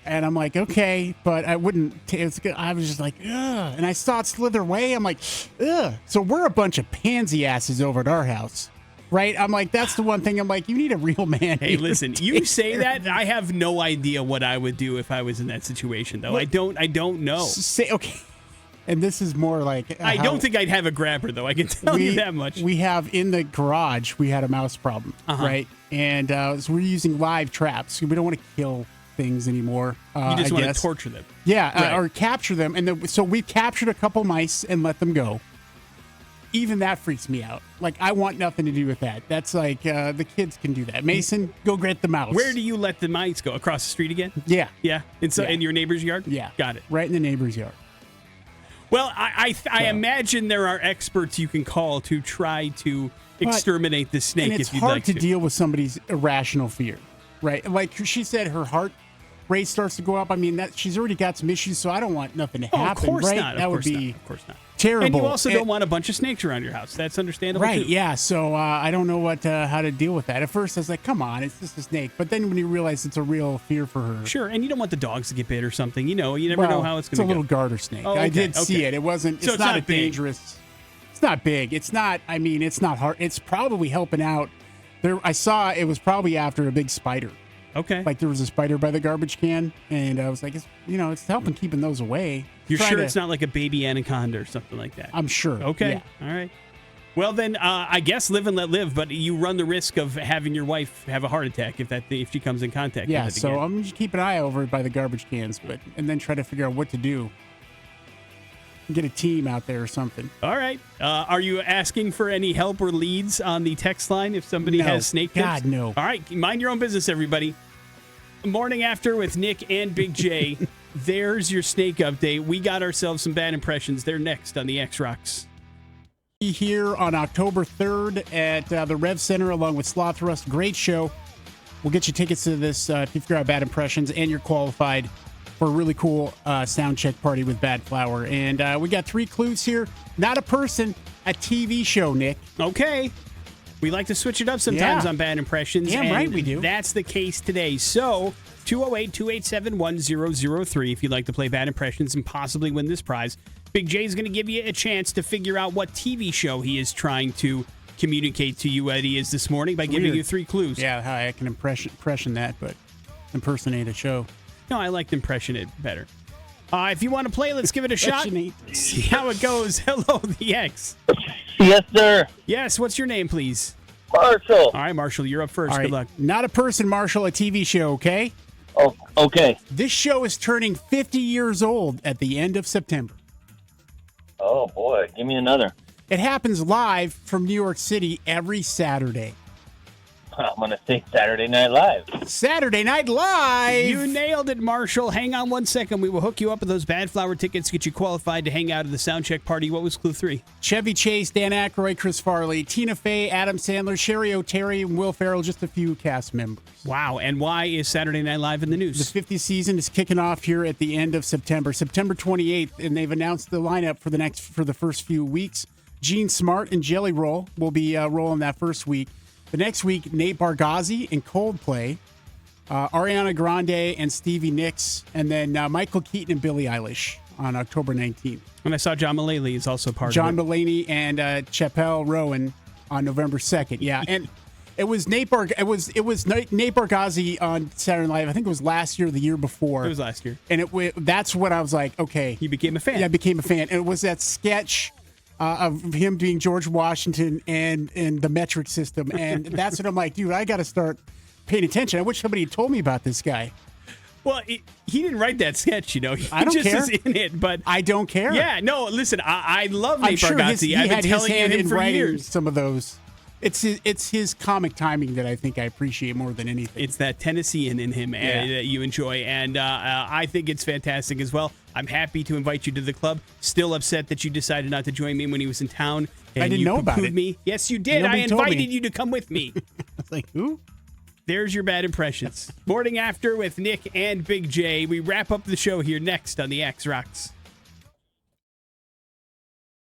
And I'm like, okay, but I wouldn't. I was just like, ugh. And I saw it slither away. I'm like, ugh. So we're a bunch of pansy asses over at our house, right? I'm like, that's the one thing. I'm like, you need a real man. Hey, here to listen, you take say care that. of it. I have no idea what I would do if I was in that situation, though. I don't know. Say, okay. And this is more like I don't think I'd have a grabber, though. I can tell you that much. We have in the garage, we had a mouse problem, right? And so we're using live traps. We don't want to kill things anymore. You just I want guess. to torture them. Yeah, Right. or capture them. And so we've captured a couple mice and let them go. even that freaks me out. Like, I want nothing to do with that. That's like, the kids can do that. Mason, go get the mouse. Where do you let the mice go? Across the street again? Yeah. Yeah? In your neighbor's yard? Yeah. Got it. Right in the neighbor's yard. Well, I imagine there are experts you can call to try to exterminate the snake and it's if you'd hard like to deal with somebody's irrational fear, right? Like she said, her heart rate starts to go up. I mean, that she's already got some issues, so I don't want nothing to happen. Of course right? not. That Of would course be not. Of course not. terrible. And you also don't want a bunch of snakes around your house. That's understandable, right? too. Yeah. So I don't know how to deal with that. At first, I was like, "Come on, it's just a snake." But then when you realize it's a real fear for her, Sure, and you don't want the dogs to get bit or something. You never know how it's going to go. It's a little garter snake. Oh, I okay, did see it. It wasn't. So It's not a big. dangerous. It's not big. It's not. I mean, it's not hard. It's probably helping out. There, I saw it was probably after a big spider. Okay. Like there was a spider by the garbage can, and I was like, it's helping keeping those away. You're sure it's not like a baby anaconda or something like that? I'm sure. Okay. Yeah. All right. Well, then I guess live and let live, but you run the risk of having your wife have a heart attack if she comes in contact Yeah. with it So again. I'm gonna just keep an eye over it by the garbage cans, and then try to figure out what to do. Get a team out there or something. All right. Are you asking for any help or leads on the text line if somebody No. has snake tips? God, no. All right. Mind your own business, everybody. Morning After with Nick and Big J. There's your snake update. We got ourselves some bad impressions. They're next on the X-Rocks. Here on October 3rd at the Rev Center along with Sloth Rust. Great show. We'll get you tickets to this if you figure out bad impressions and you're qualified for a really cool sound check party with Bad Flower. And we got 3 clues here. Not a person, a TV show, Nick. Okay. We like to switch it up sometimes Yeah. on bad impressions. Damn and right we do. That's the case today. So, 208-287-1003 if you'd like to play bad impressions and possibly win this prize. Big J's going to give you a chance to figure out what TV show he is trying to communicate to you what he is this morning by giving Weird. you 3 clues. Yeah, how I can impression that, but impersonate a show. No, I liked impression it better. If you want to play, let's give it a shot. Impressionate. See how it goes. Hello, the X. Yes, sir. Yes, what's your name, please? Marshall. All right, Marshall, you're up first. All right. Good luck. Not a person, Marshall, a TV show, okay? Oh, okay. This show is turning 50 years old at the end of September. Oh, boy. Give me another. It happens live from New York City every Saturday. I'm going to say Saturday Night Live. Saturday Night Live! You nailed it, Marshall. Hang on 1 second. We will hook you up with those Bad Flower tickets, get you qualified to hang out at the Soundcheck party. What was clue 3? Chevy Chase, Dan Aykroyd, Chris Farley, Tina Fey, Adam Sandler, Sherry O'Terry, and Will Ferrell, just a few cast members. Wow. And why is Saturday Night Live in the The news? 50th season is kicking off here at the end of September, September 28th, and they've announced the lineup for the first few weeks. Gene Smart and Jelly Roll will be rolling that first week. The next week, Nate Bargatze and Coldplay, Ariana Grande and Stevie Nicks, and then Michael Keaton and Billie Eilish on October 19th. And I saw John Mulaney is also part John of it. Mulaney and Chappelle Rowan on November 2nd. Yeah, and it was Nate Bargatze on Saturday Night Live. I think it was last year or the year before. It was last year. And that's when I was like, okay. You became a fan. Yeah, I became a fan. And it was that sketch of him being George Washington and the metric system. And that's when I'm like, dude, I got to start paying attention. I wish somebody had told me about this guy. Well, he didn't write that sketch, you know. He I don't just care. is in it, but I don't care. yeah, no, listen, I love I'm Nate sure Bargatze. he I've been had his telling you hand him in for writing years. some of those. It's his comic timing that I think I appreciate more than anything. It's that Tennessean in him Yeah. that you enjoy, and I think it's fantastic as well. I'm happy to invite you to the club. Still upset that you decided not to join me when he was in town. And I didn't you know about poo-pooed it. me. Yes, you did. Nobody I told me. invited you to come with me. It's like, who? There's your bad impressions. Morning After with Nick and Big J. We wrap up the show here next on the X-Rocks.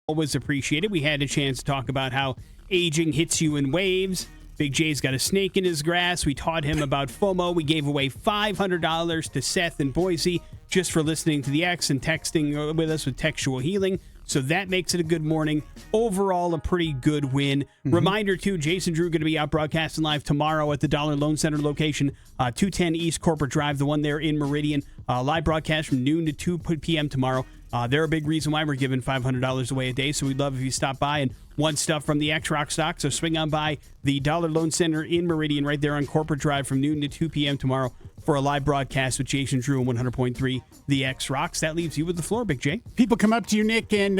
Always appreciated. We had a chance to talk about how aging hits you in waves. Big J's got a snake in his grass. We taught him about FOMO. We gave away $500 to Seth in Boise just for listening to the X and texting with us with textual healing. So that makes it a good morning. Overall, a pretty good win. Reminder, too, Jason Drew going to be out broadcasting live tomorrow at the Dollar Loan Center location, 210 East Corporate Drive, the one there in Meridian. Live broadcast from noon to 2 p.m. tomorrow. They're a big reason why we're giving $500 away a day, so we'd love if you stop by and want stuff from the X-Rock stock. So swing on by the Dollar Loan Center in Meridian right there on Corporate Drive from noon to 2 p.m. tomorrow for a live broadcast with Jason Drew and 100.3 The X Rocks. That leaves you with the floor, Big J. People come up to you, Nick, and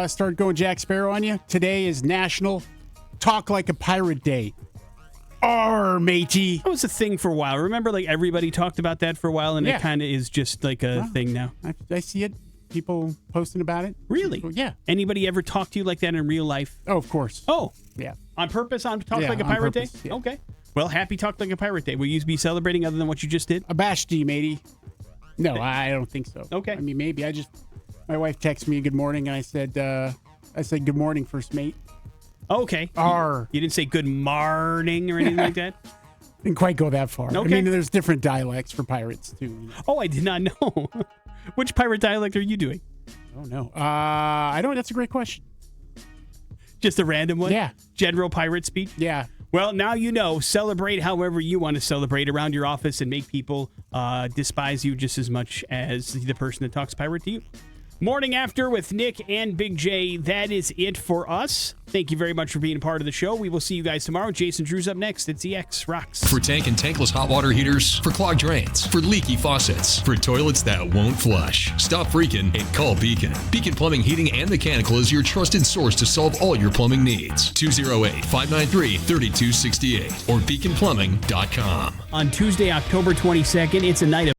start going Jack Sparrow on you. Today is National Talk Like a Pirate Day. Arr, matey. That was a thing for a while. Remember, like, everybody talked about that for a while, and it kind of is just like a thing now. I see it. People posting about it. Really? Yeah. Anybody ever talk to you like that in real life? Oh, of course. Oh. Yeah. On purpose, on Talk Like a on Pirate purpose, Day? yeah. Okay. Well, happy Talk Like a Pirate Day. Will you be celebrating other than what you just did? A bash to you, matey. No, I don't think so. Okay. I mean, maybe. My wife texted me good morning, and I said good morning, first mate. Okay. Arr. You didn't say good morning or anything like that? Didn't quite go that far. Okay. I mean, there's different dialects for pirates, too. You know? Oh, I did not know. Which pirate dialect are you doing? Oh, no. I don't. That's a great question. Just a random one? Yeah. General pirate speech? Yeah. Well, now you know. Celebrate however you want to celebrate around your office and make people despise you just as much as the person that talks pirate to you. Morning After with Nick and Big J. That is it for us. Thank you very much for being a part of the show. We will see you guys tomorrow. Jason Drew's up next. It's EX Rocks. For tank and tankless hot water heaters, for clogged drains, for leaky faucets, for toilets that won't flush. Stop freaking and call Beacon. Beacon Plumbing, Heating, and Mechanical is your trusted source to solve all your plumbing needs. 208-593-3268 or beaconplumbing.com. On Tuesday, October 22nd, it's a night of